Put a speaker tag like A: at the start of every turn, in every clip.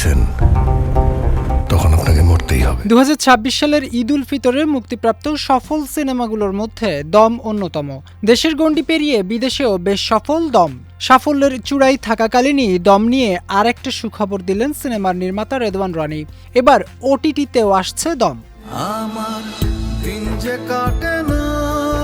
A: দিয়েছেন, তখন আপনাকে মরতেই হবে।
B: 2026 সালের ঈদ উল ফিতরে মুক্তিপ্রাপ্ত সফল সিনেমাগুলোর মধ্যে দম অন্যতম। দেশের গণ্ডি পেরিয়ে বিদেশেও বেশ সফল দম। সাফল্যের চূড়ায় থাকাকালীনই দম নিয়ে আর একটা সুখবর দিলেন সিনেমার নির্মাতা রেদওয়ান রনি। এবার ওটিটিতেও আসছে দম।
C: আমার দিন যে কাটে না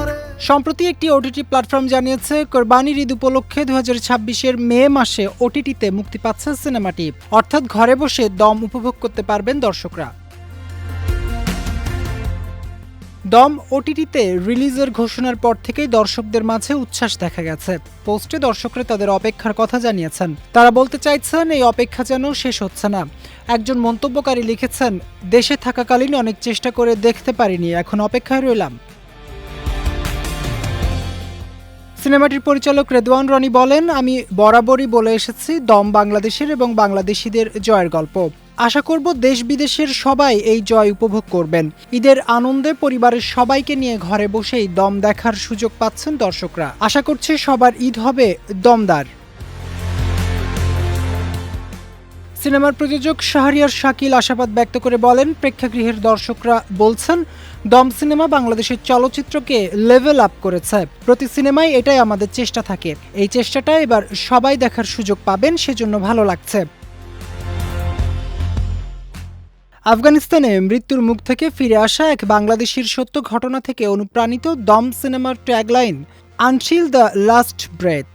C: রে।
B: সম্প্রতি একটি ওটিটি প্ল্যাটফর্ম জানিয়েছে, কোরবানির ঈদ উপলক্ষে 2026-এর মে মাসে ওটিটিতে মুক্তি পাচ্ছে সিনেমাটি। অর্থাৎ ঘরে বসে দম উপভোগ করতে পারবেন দর্শকরা। দম ওটিটিতে রিলিজের ঘোষণার পর থেকেই দর্শকদের মাঝে উচ্ছ্বাস দেখা গেছে। পোস্টে দর্শকরা তাদের অপেক্ষার কথা জানিয়েছেন। তারা বলতে চাইছেন এই অপেক্ষা যেন শেষ হচ্ছে না। একজন মন্তব্যকারী লিখেছেন, দেশে থাকাকালীন অনেক চেষ্টা করে দেখতে পারিনি, এখন অপেক্ষায় রইলাম। সিনেমাটির পরিচালক রেদওয়ান রনি বলেন, আমি বরাবরই বলে এসেছি দম বাংলাদেশের এবং বাংলাদেশিদের জয়ের গল্প। আশা করব দেশ বিদেশের সবাই এই জয় উপভোগ করবেন। ঈদের আনন্দে পরিবারের সবাইকে নিয়ে ঘরে বসেই দম দেখার সুযোগ পাচ্ছেন দর্শকরা। আশা করছি সবার ঈদ হবে দমদার। সিনেমার প্রযোজক শাহরিয়ার শাকিল আশাবাদ ব্যক্ত করে বলেন, প্রেক্ষাগৃহের দর্শকরা বলছেন দম সিনেমা বাংলাদেশের চলচ্চিত্রকে লেভেল আপ করেছে। প্রতি সিনেমায় এটাই আমাদের চেষ্টা থাকে। এই চেষ্টাটা এবার সবাই দেখার সুযোগ পাবেন, সেজন্য ভালো লাগছে। আফগানিস্তানে মৃত্যুর মুখ থেকে ফিরে আসা এক বাংলাদেশির সত্য ঘটনা থেকে অনুপ্রাণিত দম সিনেমার tagline, until the last breadth.